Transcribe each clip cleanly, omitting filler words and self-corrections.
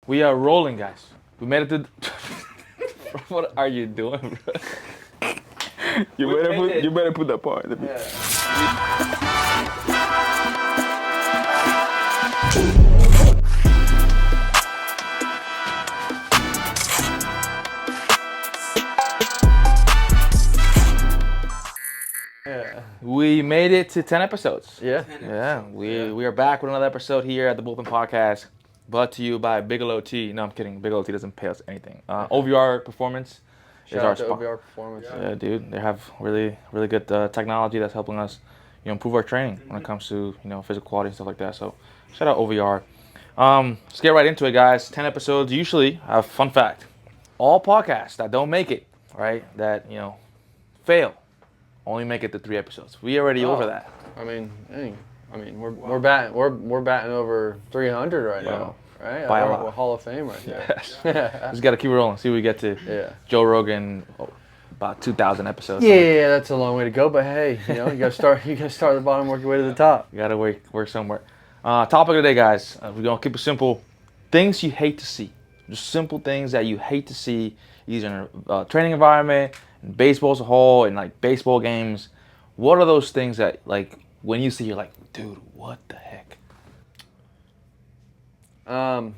We are rolling, guys. We made it to... What are you doing, bro? You better put that part. We made it to 10 episodes. Yeah. We are back with another episode here at the Bullpen Podcast, brought to you by Bigelow Tea. No, I'm kidding. Bigelow Tea doesn't pay us anything. OVR Performance Shout out to OVR Performance. Yeah, dude. They have really good technology that's helping us, improve our training when it comes to, physical quality and stuff like that. So, shout out OVR. Let's get right into it, guys. 10 episodes. Usually, fun fact, all podcasts that don't make it, right, that, fail, only make it to 3 episodes. We already over that. We're batting over 300 right now, right? By a we're lot. Hall of Fame right now. Yes. Just got to keep it rolling. See what we get to. Yeah. Joe Rogan, about 2,000 episodes. Yeah, that's a long way to go. But hey, you gotta start. You gotta start at the bottom, work your way to the top. You gotta work somewhere. Topic of the day, guys. We're gonna keep it simple. Things you hate to see. Just simple things that you hate to see, either in a training environment, in baseball as a whole, in like baseball games. What are those things that, like, when you see, you're like, dude, what the heck? I'll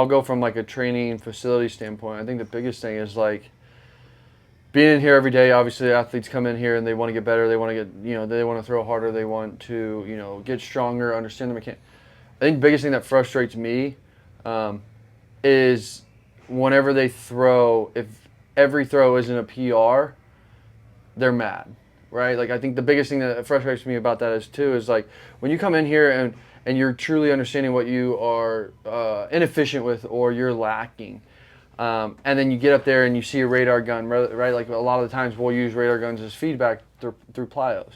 go from like a training facility standpoint. I think the biggest thing is like being in here every day. Obviously, athletes come in here and they want to get better. They want to get, they want to throw harder. They want to, get stronger, understand the mechanics. I think the biggest thing that frustrates me is whenever they throw, if every throw isn't a PR, they're mad, right? Like, I think the biggest thing that frustrates me about that is like when you come in here and you're truly understanding what you are inefficient with or you're lacking, and then you get up there and you see a radar gun, right? Like a lot of the times we'll use radar guns as feedback through plyos.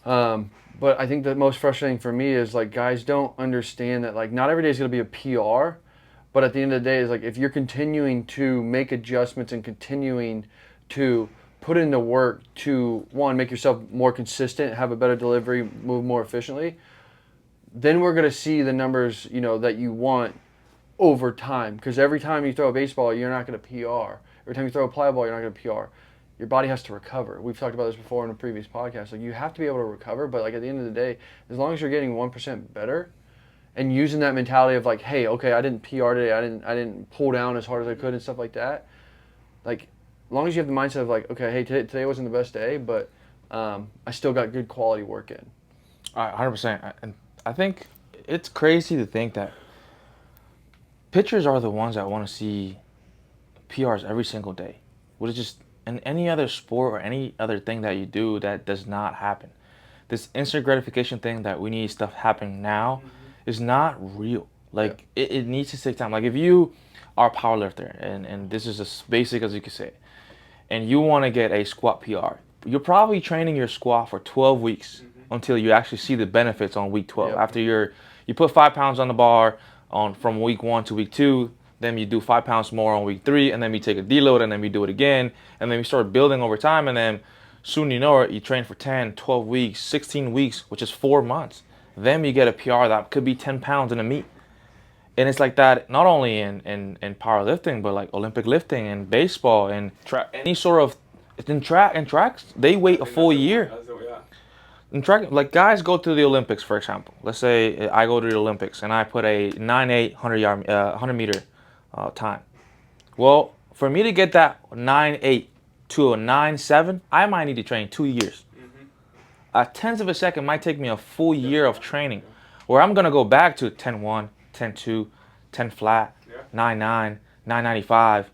But I think the most frustrating for me is like guys don't understand that like not every day is going to be a PR, but at the end of the day is like if you're continuing to make adjustments and continuing to put in the work to, one, make yourself more consistent, have a better delivery, move more efficiently, then we're going to see the numbers, that you want over time. Because every time you throw a baseball, you're not going to PR. Every time you throw a fly ball, you're not going to PR. Your body has to recover. We've talked about this before in a previous podcast. Like, you have to be able to recover, but like at the end of the day, as long as you're getting 1% better and using that mentality of like, hey, okay, I didn't PR today, I didn't pull down as hard as I could and stuff like that. Like, as long as you have the mindset of like, okay, hey, today wasn't the best day, but I still got good quality work in. All right, 100%. And I think it's crazy to think that pitchers are the ones that want to see PRs every single day. Which is just in any other sport or any other thing that you do, that does not happen. This instant gratification thing that we need stuff happening now is not real. Like, it needs to take time. Like, if you are a power lifter, and this is as basic as you can say, and you want to get a squat PR, you're probably training your squat for 12 weeks until you actually see the benefits on week 12. After you put 5 pounds on the bar from week 1 to week 2, then you do 5 pounds more on week 3, and then you take a deload, and then you do it again, and then you start building over time, and then soon you know it, you train for 10, 12 weeks, 16 weeks, which is 4 months. Then you get a PR that could be 10 pounds in a meet. And it's like that not only in powerlifting, but like Olympic lifting and baseball and any sort of in tracks, they wait a full year. In track, like guys go to the Olympics, for example. Let's say I go to the Olympics and I put a 9.8 100 meter time. Well, for me to get that 9.8 to a 9.7, I might need to train 2 years. A tenth of a second might take me a full year of training, where I'm gonna go back to 10.1. 10.2, 10 flat, 9.9, 9.95.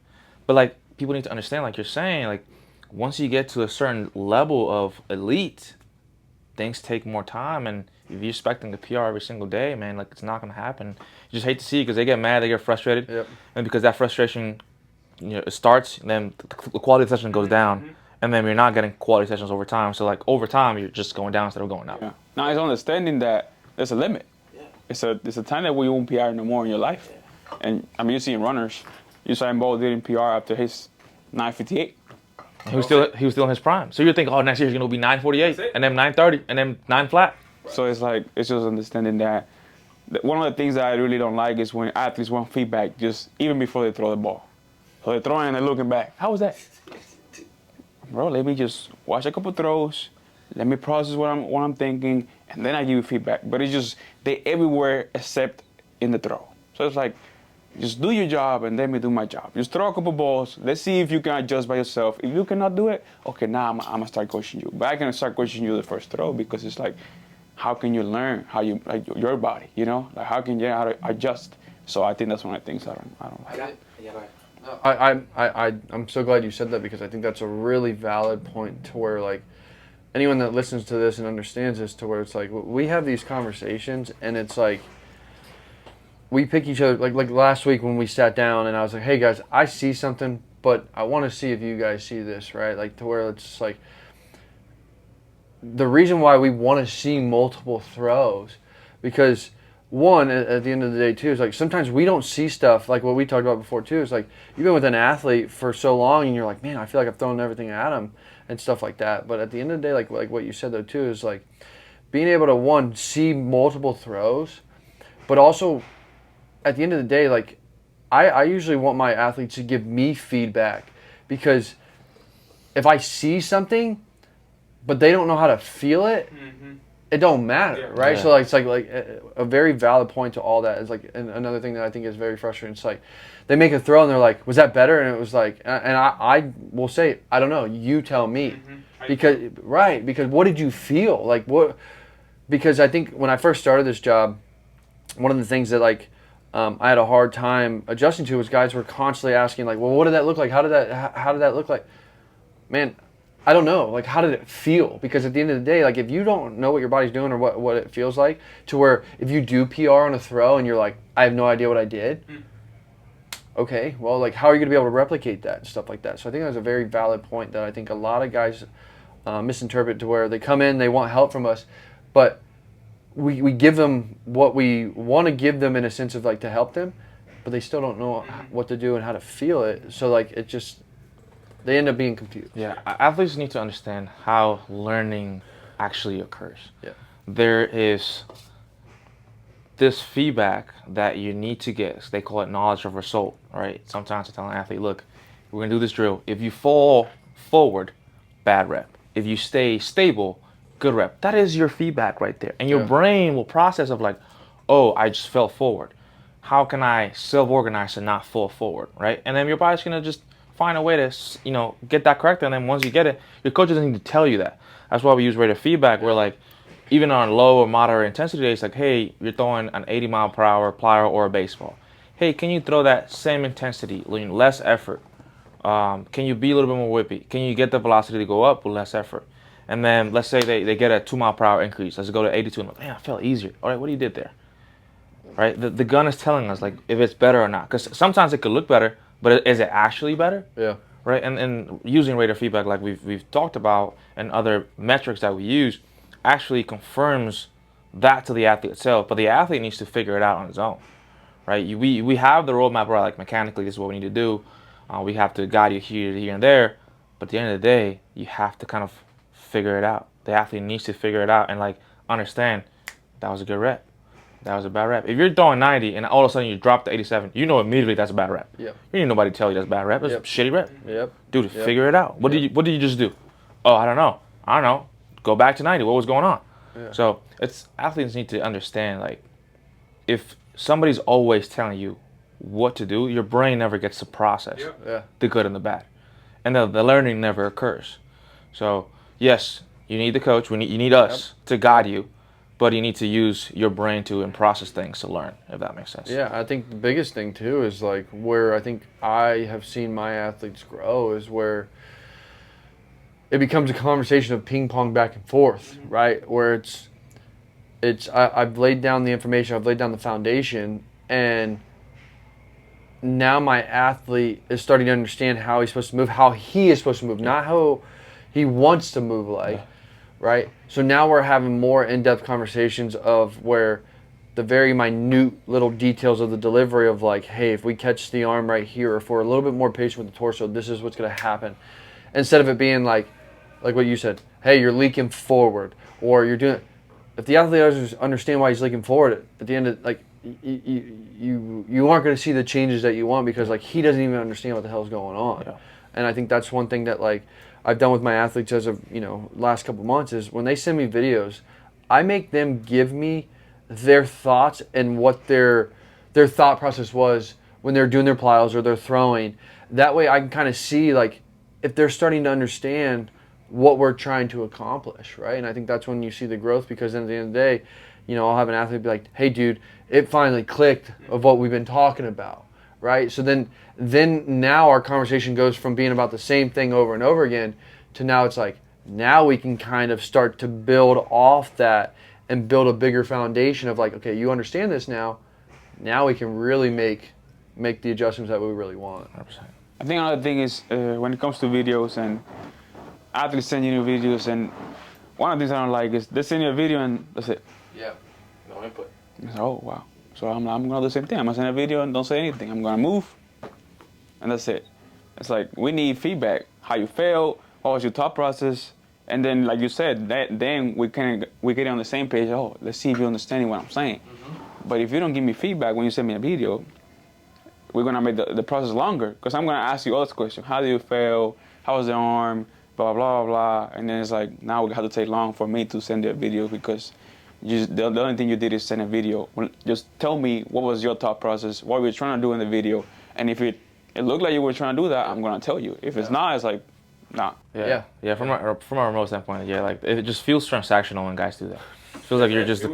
But like people need to understand, like you're saying, like once you get to a certain level of elite, things take more time. And if you're expecting the PR every single day, man, like it's not gonna happen. You just hate to see it because they get mad, they get frustrated, and because that frustration, it starts, and then the quality of the session goes down, and then you're not getting quality sessions over time. So like over time, you're just going down instead of going up. Yeah. Now it's understanding that there's a limit. It's a time that we won't PR no more in your life. And I mean, you're seeing runners. Usain Bolt didn't PR after his 9.58. He was still in his prime. So you're thinking, oh, next year he's gonna be 9.48, and then 9.30, and then 9 flat. So it's like it's just understanding that one of the things that I really don't like is when athletes want feedback just even before they throw the ball. So they're throwing and they're looking back. How was that? Bro, let me just watch a couple throws. Let me process what I'm thinking, and then I give you feedback. But it's just they everywhere except in the throw. So it's like, just do your job and let me do my job. Just throw a couple balls. Let's see if you can adjust by yourself. If you cannot do it, okay, now I'm gonna start coaching you. But I can start coaching you the first throw because it's like, how can you learn how you like your body? You know, like how can you how to adjust? So I think that's one of the things I don't like. Yeah, right. I'm so glad you said that because I think that's a really valid point to where like anyone that listens to this and understands this to where it's like we have these conversations and it's like we pick each other like last week when we sat down and I was like, hey guys, I see something, but I want to see if you guys see this, right? Like to where it's just like the reason why we want to see multiple throws because one, at the end of the day, too, is like sometimes we don't see stuff like what we talked about before, too. Is like you've been with an athlete for so long and you're like, man, I feel like I've thrown everything at him and stuff like that. But at the end of the day, like what you said, though, too, is like being able to, one, see multiple throws, but also at the end of the day, like I usually want my athletes to give me feedback because if I see something, but they don't know how to feel it, it don't matter, right? Yeah. So like it's like a very valid point to all that is like another thing that I think is very frustrating. It's like they make a throw and they're like, "Was that better?" And it was like, and I will say, I don't know. You tell me, because what did you feel like? What? Because I think when I first started this job, one of the things that like I had a hard time adjusting to was guys were constantly asking like, "Well, what did that look like? How did that look like?" Man, I don't know. Like, how did it feel? Because at the end of the day, like, if you don't know what your body's doing or what it feels like, to where if you do PR on a throw and you're like, I have no idea what I did, okay, well, like, how are you going to be able to replicate that and stuff like that? So I think that's a very valid point that I think a lot of guys misinterpret to where they come in, they want help from us, but we give them what we want to give them in a sense of, like, to help them, but they still don't know what to do and how to feel it. So, like, it just... They end up being confused. Yeah, athletes need to understand how learning actually occurs. Yeah. There is this feedback that you need to get. They call it knowledge of result, right? Sometimes I tell an athlete, look, we're going to do this drill. If you fall forward, bad rep. If you stay stable, good rep. That is your feedback right there. And your brain will process of like, oh, I just fell forward. How can I self-organize and not fall forward, right? And then your body's going to just find a way to, get that correct. And then once you get it, your coach doesn't need to tell you that. That's why we use rate of feedback. Where like, even on low or moderate intensity days, like, hey, you're throwing an 80 mile per hour plier or a baseball. Hey, can you throw that same intensity, less effort? Can you be a little bit more whippy? Can you get the velocity to go up with less effort? And then let's say they get a 2 mile per hour increase. Let's go to 82. And like, man, I felt easier. All right, what you did there? Right? The gun is telling us like if it's better or not. Because sometimes it could look better, but is it actually better? Yeah. Right. And using rate of feedback like we've talked about and other metrics that we use actually confirms that to the athlete itself. But the athlete needs to figure it out on his own. Right. We have the roadmap where like mechanically this is what we need to do. We have to guide you here and there. But at the end of the day, you have to kind of figure it out. The athlete needs to figure it out and like understand that was a good rep. That was a bad rep. If you're throwing 90 and all of a sudden you drop to 87, you know immediately that's a bad rep. Yep. You need nobody to tell you that's a bad rep. It's a shitty rep. Yep. Dude, figure it out. What did you just do? Oh, I don't know. Go back to 90. What was going on? Yeah. So athletes need to understand like if somebody's always telling you what to do, your brain never gets to process the good and the bad. And the learning never occurs. So yes, you need the coach. You need us to guide you. But you need to use your brain to and process things to learn, if that makes sense. Yeah, I think the biggest thing, too, is like where I think I have seen my athletes grow is where it becomes a conversation of ping pong back and forth, right? Where I've laid down the information, I've laid down the foundation, and now my athlete is starting to understand how he's supposed to move, how he is supposed to move, not how he wants to move like. Right? So now we're having more in-depth conversations of where the very minute little details of the delivery of like, hey, if we catch the arm right here, or if we're a little bit more patient with the torso, this is what's going to happen. Instead of it being like what you said, hey, you're leaking forward, or you're doing, if the athlete doesn't understand why he's looking forward, at the end of like you aren't going to see the changes that you want because like he doesn't even understand what the hell's going on. Yeah. And I think that's one thing that like I've done with my athletes as of last couple months is when they send me videos, I make them give me their thoughts and what their thought process was when they're doing their plyos or they're throwing. That way I can kind of see like if they're starting to understand what we're trying to accomplish, right? And I think that's when you see the growth because then at the end of the day, I'll have an athlete be like, hey dude, it finally clicked of what we've been talking about, right? So then now our conversation goes from being about the same thing over and over again to now it's like, now we can kind of start to build off that and build a bigger foundation of like, okay, you understand this now. Now we can really make the adjustments that we really want. 100%. I think another thing is when it comes to videos and athletes sending you videos, and one of the things I don't like is they send you a video and that's it. Yeah, no input. Like, oh wow. So I'm gonna do the same thing. I'm gonna send a video and don't say anything. I'm gonna move, and that's it. It's like we need feedback. How you felt? What was your thought process? And then, like you said, then we get on the same page. Oh, let's see if you're understanding what I'm saying. Mm-hmm. But if you don't give me feedback when you send me a video, we're gonna make the process longer because I'm gonna ask you all this question. How do you feel? How was the arm? Blah blah blah. And then it's like now we have to take long for me to send you a video because the only thing you did is send a video. Just tell me what was your thought process, what we were trying to do in the video, and if it looked like you were trying to do that, I'm gonna tell you. If it's not, it's like, nah. Yeah. From a remote standpoint, yeah, like it just feels transactional when guys do that. It feels like you're just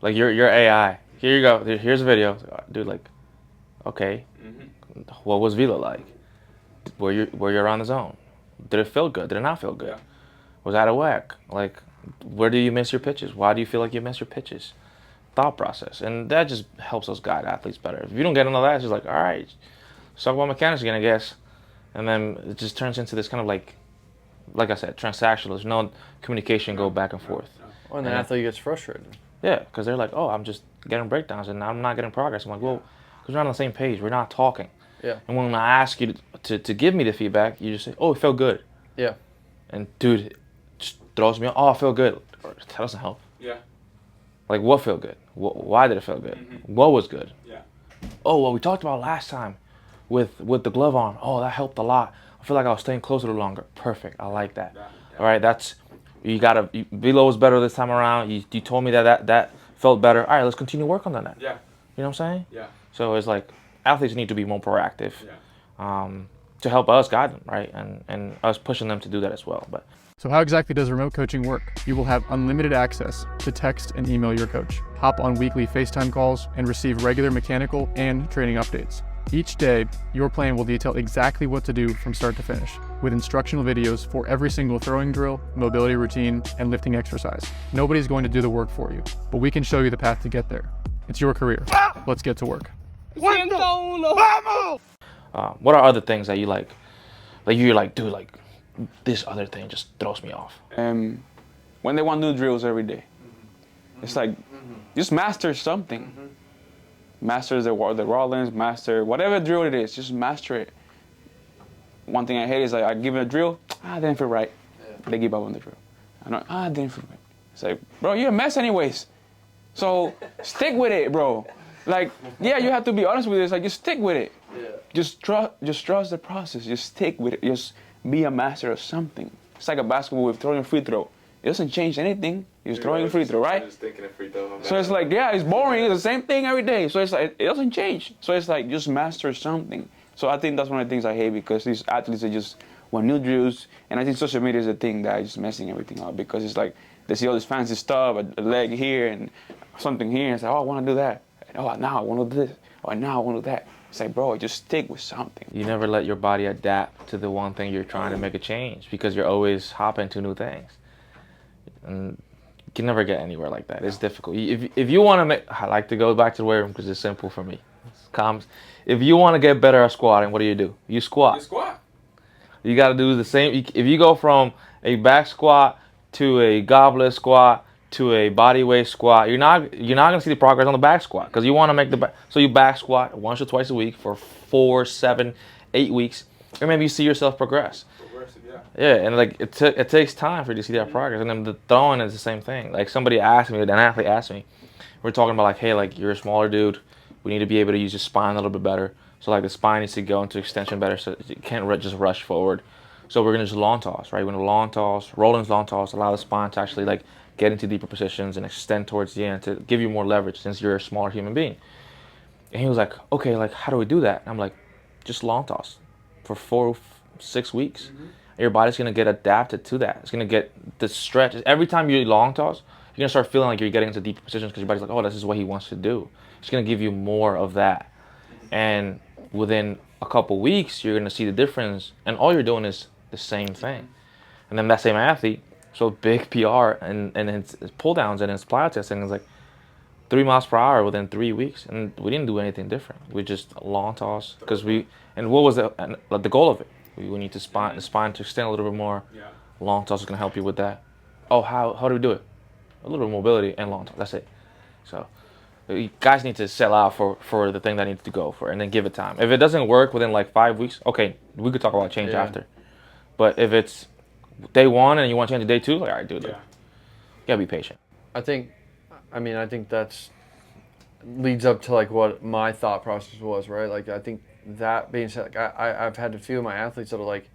like you're AI. Here you go. Here's a video, dude. Like, okay, what was Velo like? Were you around the zone? Did it feel good? Did it not feel good? Yeah. Was that a whack? Like, where do you miss your pitches? Why do you feel like you miss your pitches? Thought process, and that just helps us guide athletes better. If you don't get into that, it's just like, all right, let's talk about mechanics again, I guess. And then it just turns into this kind of like I said, transactional. There's no communication go back and forth. Well, and the athlete gets frustrated. Yeah, because they're like, oh, I'm just getting breakdowns and I'm not getting progress. I'm like, well, because we're not on the same page. We're not talking. Yeah. And when I ask you to give me the feedback, you just say, oh, it felt good. Yeah. And dude, it just throws me off. Oh, I feel good. That doesn't help. Yeah. Like, what felt good? Why did it feel good? Mm-hmm. What was good? Yeah. Oh, what we talked about last time with the glove arm. Oh, that helped a lot. I feel like I was staying close a little longer. Perfect. I like that. Yeah. All right, Velo was better this time around. You told me that felt better. All right, let's continue work on that. Yeah. You know what I'm saying? Yeah. So it's like athletes need to be more proactive. Yeah. To help us guide them, right? And us pushing them to do that as well. But so how exactly does remote coaching work? You will have unlimited access to text and email your coach, hop on weekly FaceTime calls, and receive regular mechanical and training updates. Each day, your plan will detail exactly what to do from start to finish, with instructional videos for every single throwing drill, mobility routine, and lifting exercise. Nobody's going to do the work for you, but we can show you the path to get there. It's your career. Let's get to work. what are other things that you like? Like you're like, dude, like this other thing just throws me off. When they want new drills every day, it's like just master something. Master the Rollins, master whatever drill it is, just master it. One thing I hate is like I give it a drill, didn't feel right. They give up on the drill. Didn't feel right. It's like, bro, you're a mess anyways. So stick with it, bro. Like, yeah, you have to be honest with it. It's like, just stick with it. Yeah. Just trust the process. Just stick with it. Just be a master of something. It's like a basketball with throwing a free throw. It doesn't change anything. You're just throwing a free throw, right? Just thinking a free throw. So it's like, yeah, it's boring. It's the same thing every day. So it's like, it doesn't change. So it's like, just master something. So I think that's one of the things I hate because these athletes are just want new drills. And I think social media is a thing that is just messing everything up because it's like, they see all this fancy stuff, a leg here and something here. And it's like, oh, I want to do that. Oh, now I want to do this. Oh, now I want to do that. It's like, bro, just stick with something. You never let your body adapt to the one thing you're trying to make a change because you're always hopping to new things. And you can never get anywhere like that. It's difficult. If you want to I like to go back to the weight room because it's simple for me. If you want to get better at squatting, what do? You squat. You squat. You got to do the same. If you go from a back squat to a goblet squat to a body weight squat, you're not gonna see the progress on the back squat because you want to make the back. So you back squat once or twice a week for 4, 7, 8 weeks, and maybe you see yourself progress. Yeah, and like it takes time for you to see that progress. And then the throwing is the same thing. Like somebody asked me, an athlete asked me, we're talking about like, hey, like you're a smaller dude, we need to be able to use your spine a little bit better. So like the spine needs to go into extension better, so you can't just rush forward. So we're gonna just long toss, right? We're gonna long toss, Roland's long toss, allow the spine to actually like get into deeper positions and extend towards the end to give you more leverage since you're a smaller human being. And he was like, okay, like how do we do that? And I'm like, just long toss for 4-6 weeks. Your body's gonna get adapted to that. It's gonna get the stretch. Every time you long toss, you're gonna start feeling like you're getting into deeper positions because your body's like, oh, this is what he wants to do. It's gonna give you more of that. And within a couple weeks, you're gonna see the difference. And all you're doing is the same thing. And then that same athlete, so big PR and his pull downs and his plyo testing is like 3 miles per hour within 3 weeks. And we didn't do anything different. We just long toss because and what was the goal of it? We need the spine to extend a little bit more. Yeah. Long toss is going to help you with that. Oh, how do we do it? A little bit of mobility and long toss. That's it. So you guys need to sell out for the thing that needs to go for, and then give it time. If it doesn't work within like 5 weeks, okay, we could talk about change after. But if it's day 1 and you want to change to day 2, like, all right, dude, you got to be patient. I think that's leads up to like what my thought process was, right? Like I think that being said, like I've had a few of my athletes that are like,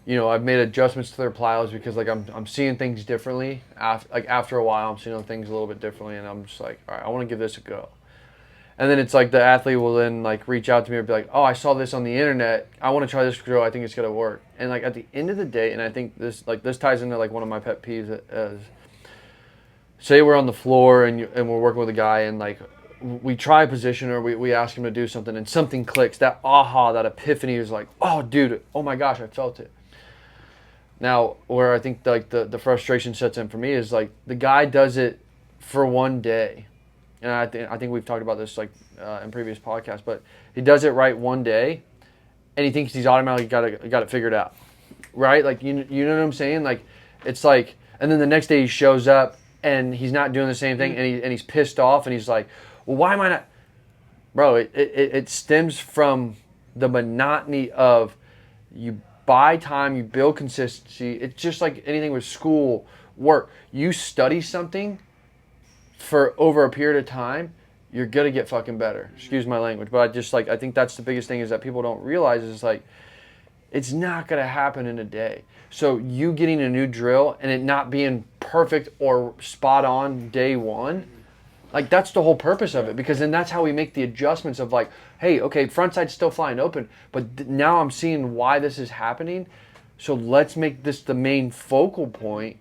you know, I've made adjustments to their plyos because like I'm seeing things differently. After a while, I'm seeing things a little bit differently, and I'm just like, all right, I want to give this a go. And then it's like the athlete will then like reach out to me and be like, oh, I saw this on the internet. I want to try this drill. I think it's gonna work. And like at the end of the day, and I think this ties into like one of my pet peeves as, say we're on the floor and we're working with a guy and like we try a position or we ask him to do something and something clicks. That aha, that epiphany is like, oh, dude, oh my gosh, I felt it. Now, where I think like the frustration sets in for me is like the guy does it for one day, and I think we've talked about this like in previous podcasts, but he does it right one day, and he thinks he's automatically got it figured out, right? Like you know what I'm saying? Like it's like, and then the next day he shows up and he's not doing the same thing, and he's pissed off, and he's like, well, why am I not? Bro, it stems from the monotony of you buy time, you build consistency. It's just like anything with school, work. You study something for over a period of time, you're gonna get fucking better. Excuse my language, but I think that's the biggest thing is that people don't realize is like, it's not gonna happen in a day. So you getting a new drill and it not being perfect or spot on day 1, like that's the whole purpose of it, because then that's how we make the adjustments of like, hey, okay, front side's still flying open, but now I'm seeing why this is happening. So let's make this the main focal point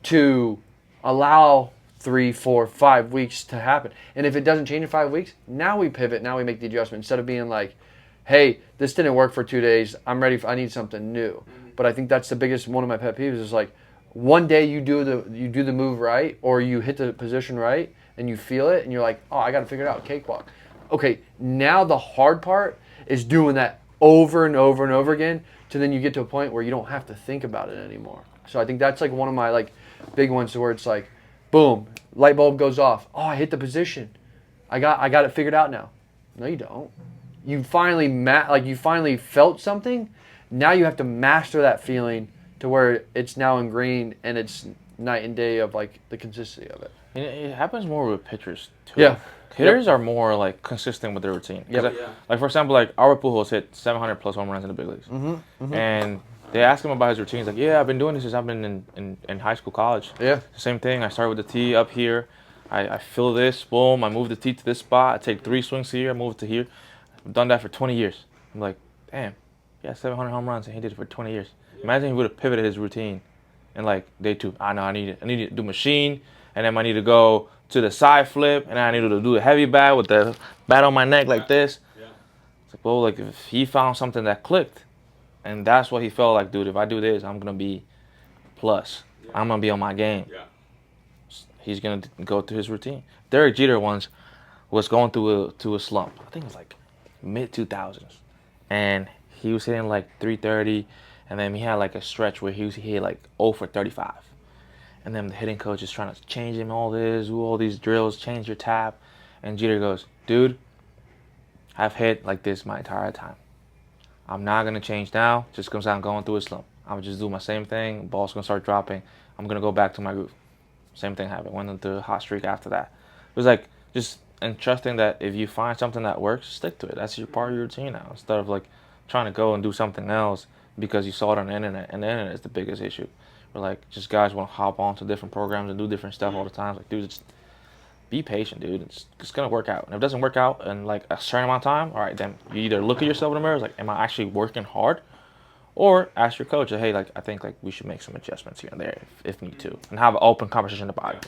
to allow 3, 4, 5 weeks to happen. And if it doesn't change in 5 weeks, now we pivot, now we make the adjustment instead of being like, hey, this didn't work for 2 days, I'm ready, I need something new. But I think that's the biggest one of my pet peeves is like, one day you do the move right, or you hit the position right, and you feel it, and you're like, oh, I got to figure it out, cakewalk. Okay, now the hard part is doing that over and over and over again, to then you get to a point where you don't have to think about it anymore. So I think that's like one of my like big ones where it's like, boom, light bulb goes off. Oh, I hit the position. I got it figured out now. No, you don't. You finally felt something. Now you have to master that feeling to where it's now ingrained and it's night and day of like the consistency of it. And it happens more with pitchers too. Yeah. Hitters are more like consistent with their routine. Like for example, like Albert Pujols hit 700 plus home runs in the big leagues. And they ask him about his routine. He's like, yeah, I've been doing this since I've been in high school, college. Yeah. Same thing. I start with the tee up here. I feel this, boom. I move the tee to this spot. I take 3 swings here. I move it to here. I've done that for 20 years. I'm like, damn, yeah, 700 home runs, and he did it for 20 years. Imagine he would have pivoted his routine in like day 2. I know I need to do machine, and then I need to go to the side flip, and I need to do a heavy bat with the bat on my neck like this. Yeah. It's like, well, like if he found something that clicked, and that's what he felt like, dude, if I do this, I'm gonna be plus. Yeah. I'm gonna be on my game. Yeah. He's gonna go through his routine. Derek Jeter once was going through a slump. I think it was like mid-2000s, and he was hitting like 330, and then he had like a stretch where he hit like 0 for 35. And then the hitting coach is trying to change him all this, do all these drills, change your tap. And Jeter goes, dude, I've hit like this my entire time. I'm not going to change now just because I'm going through a slump. I would just do my same thing. Ball's gonna start dropping. I'm gonna go back to my groove. Same thing happened. Went into a hot streak after that. It was like just and trusting that if you find something that works, stick to it. That's your part of your routine now. Instead of like trying to go and do something else because you saw it on the internet. And the internet is the biggest issue. Where like just guys want to hop onto different programs and do different stuff all the time. Like, dude, just be patient, dude. It's gonna work out. And if it doesn't work out in like a certain amount of time, all right, then you either look at yourself in the mirror, like, am I actually working hard? Or ask your coach, hey, like, I think like we should make some adjustments here and there if need to, and have an open conversation about it.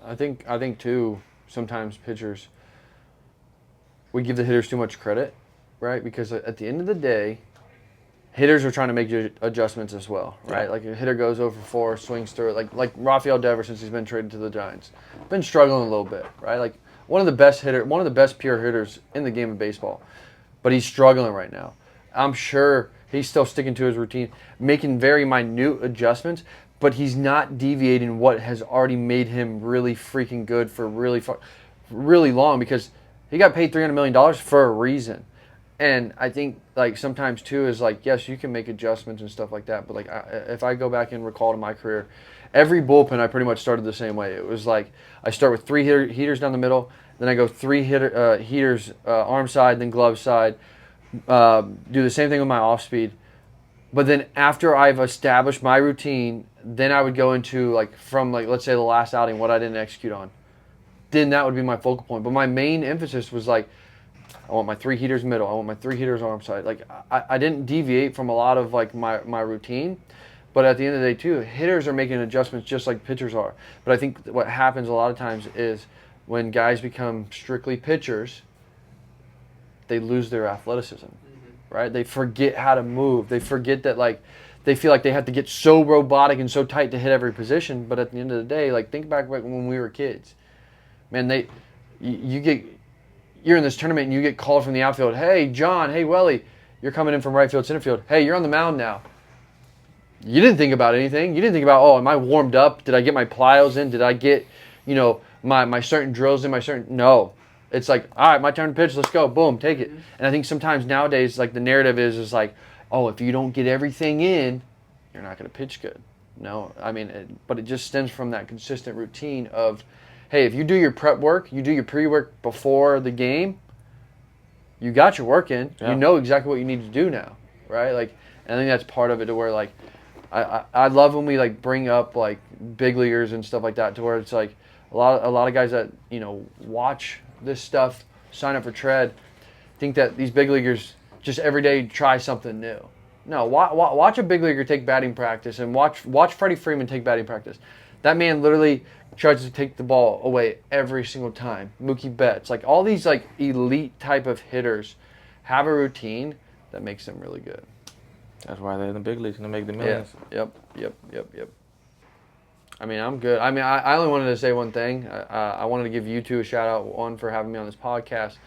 I think too, sometimes pitchers, we give the hitters too much credit, right? Because at the end of the day, hitters are trying to make adjustments as well, right? Yeah. Like a hitter goes over 4, swings through it. Like Rafael Devers, since he's been traded to the Giants, been struggling a little bit, right? Like one of the best pure hitters in the game of baseball, but he's struggling right now. I'm sure he's still sticking to his routine, making very minute adjustments, but he's not deviating what has already made him really freaking good for really long, because he got paid $300 million for a reason. And I think like sometimes too is like, yes, you can make adjustments and stuff like that, but like if I go back and recall to my career, every bullpen I pretty much started the same way. It was like I start with 3 heaters down the middle, then I go 3 heaters arm side, then glove side, do the same thing with my off speed. But then after I've established my routine, then I would go into like from like let's say the last outing, what I didn't execute on. Then that would be my focal point. But my main emphasis was like, I want my 3 heaters middle. I want my 3 heaters arm side. Like I didn't deviate from a lot of like my routine, but at the end of the day too, hitters are making adjustments just like pitchers are. But I think what happens a lot of times is when guys become strictly pitchers, they lose their athleticism, right? They forget how to move. They forget that like they feel like they have to get so robotic and so tight to hit every position. But at the end of the day, like think back when we were kids, man. You're in this tournament and you get called from the outfield. Hey, John. Hey, Welly. You're coming in from right field, center field. Hey, you're on the mound now. You didn't think about anything. You didn't think about, oh, am I warmed up? Did I get my plyos in? Did I get, my certain drills in, No. It's like, all right, my turn to pitch. Let's go. Boom, take it. And I think sometimes nowadays, like the narrative is like, oh, if you don't get everything in, you're not going to pitch good. No, I mean, but it just stems from that consistent routine of, hey, if you do your prep work, you do your pre-work before the game, you got your work in. Yeah. You know exactly what you need to do now, right? Like, and I think that's part of it to where, like, I love when we, like, bring up, like, big leaguers and stuff like that to where it's, like, a lot of guys that, watch this stuff, sign up for Tread, think that these big leaguers just every day try something new. No, watch a big leaguer take batting practice and watch Freddie Freeman take batting practice. That man literally tries to take the ball away every single time. Mookie Betts, like all these like elite type of hitters have a routine that makes them really good. That's why they're in the big leagues and they make the millions. Yeah. Yep. I mean, I'm good. I mean, I only wanted to say one thing. I wanted to give you two a shout out, one, for having me on this podcast,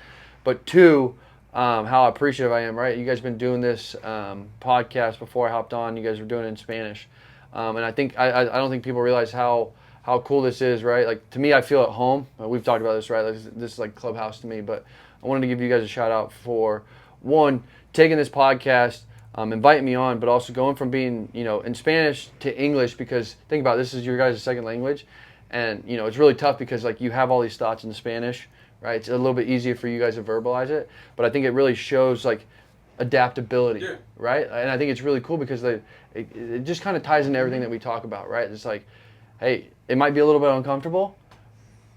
but two, how appreciative I am, right? You guys have been doing this podcast before I hopped on. You guys were doing it in Spanish. And I think I don't think people realize how cool this is, right? Like, to me, I feel at home. We've talked about this, right? This is like Clubhouse to me. But I wanted to give you guys a shout out for, one, taking this podcast, inviting me on, but also going from being, in Spanish to English, because think about it, this is your guys' second language. And, it's really tough because, like, you have all these thoughts in Spanish, right? It's a little bit easier for you guys to verbalize it. But I think it really shows, like, adaptability, right? And I think it's really cool because it just kind of ties into everything that we talk about, right? It's like, hey, it might be a little bit uncomfortable,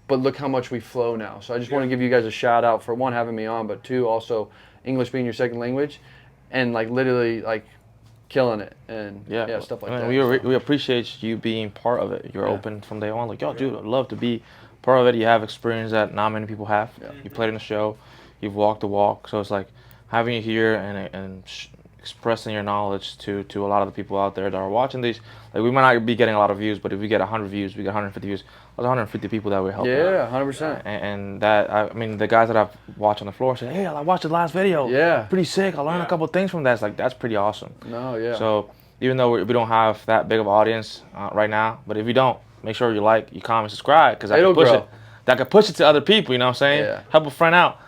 but look how much we flow now. So I just want to give you guys a shout out for, one, having me on, but two, also English being your second language, and like literally like killing it and stuff like that. We appreciate you being part of it. You're open from day one. Like, yo, dude, I'd love to be part of it. You have experience that not many people have. Yeah. You played in the show. You've walked the walk. So it's like having you here and expressing your knowledge to a lot of the people out there that are watching these. Like, we might not be getting a lot of views, but if we get 100 views, we get 150 views. That's 150 people that we help. Yeah, 100%. And that, I mean, the guys that I've watched on the floor say, hey, I watched the last video. Yeah. Pretty sick. I learned a couple things from that. It's like, that's pretty awesome. No, yeah. So even though we don't have that big of an audience right now, but if you don't, make sure you like, you comment, subscribe, because I can push it. That could push it to other people, you know what I'm saying? Yeah. Help a friend out.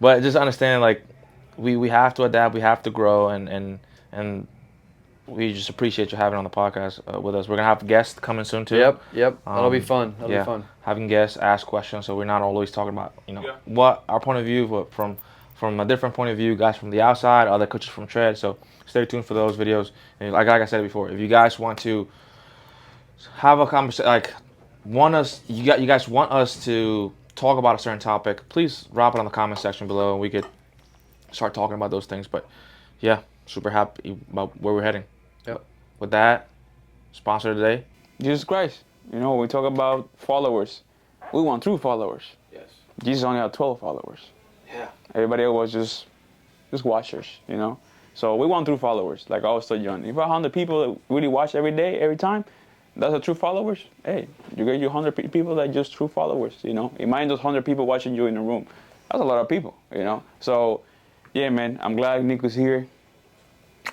But just understand, like, we have to adapt, we have to grow, and we just appreciate you having on the podcast with us. We're gonna have guests coming soon too. Yep. That'll be fun. That'll be fun. Having guests ask questions, so we're not always talking about what our point of view, but from a different point of view, guys from the outside, other coaches from Tread. So stay tuned for those videos. And like I said before, if you guys want to have a conversation, you guys want us to talk about a certain topic, please drop it on the comment section below, and we could start talking about those things. But yeah, super happy about where we're heading. Yep. With that, sponsor today, Jesus Christ. When we talk about followers, we want true followers. Yes. Jesus only had 12 followers. Yeah. Everybody else was just watchers, So we want true followers. Like I always told John, if 100 people really watch every day, every time, that's a true followers. Hey, you get your 100 people that just true followers, Imagine those 100 people watching you in a room. That's a lot of people, So, yeah, man, I'm glad Nick was here.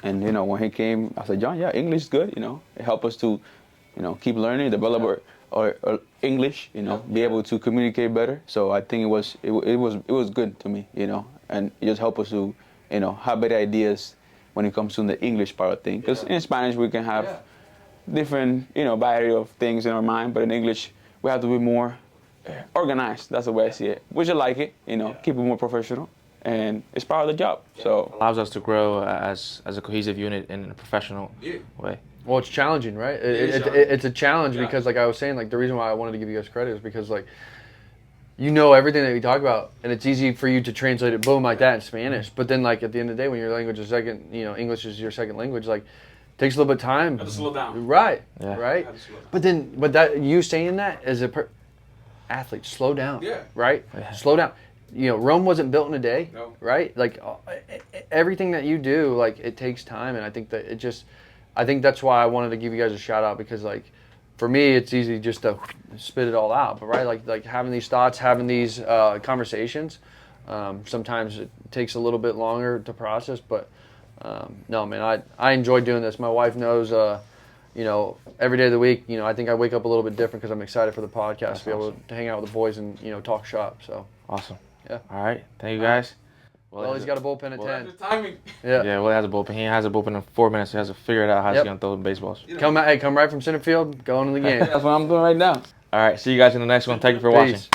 And, when he came, I said, John, yeah, English is good, It helped us to, keep learning, develop our English, be able to communicate better. So I think it was good to me, and it just helped us to, have better ideas when it comes to the English part of things. Because in Spanish we can have different, variety of things in our mind, but in English we have to be more organized. That's the way I see it. Which I like it, keep it more professional, and it's part of the job. So allows us to grow as a cohesive unit in a professional way. Well, it's challenging, right? It's a challenge because, like I was saying, like the reason why I wanted to give you guys credit is because, like, everything that we talk about, and it's easy for you to translate it, boom, like that in Spanish. But then, like, at the end of the day, when your language is second, English is your second language, like, it takes a little bit of time. have to slow down. Right, Yeah. right. But that you saying that as a athlete, slow down. Yeah. Right. Yeah. Slow down. Rome wasn't built in a day. No. Right. Like everything that you do, like it takes time, and I think that's why I wanted to give you guys a shout out because, like, for me, it's easy just to spit it all out. But right, like having these thoughts, having these conversations, sometimes it takes a little bit longer to process. But no, man, I enjoy doing this. My wife knows, every day of the week, I think I wake up a little bit different because I'm excited for the podcast to be able to hang out with the boys and talk shop. So Awesome. Yeah. All right. Thank you guys. well, he's got a bullpen at 10. Timing. Yeah. Yeah, well, he has a bullpen. He has a bullpen in 4 minutes. He has to figure it out how he's Yep. going to throw the baseballs. Come right from center field, go into the game. That's what I'm doing right now. All right. See you guys in the next one. Thank you for watching. Peace.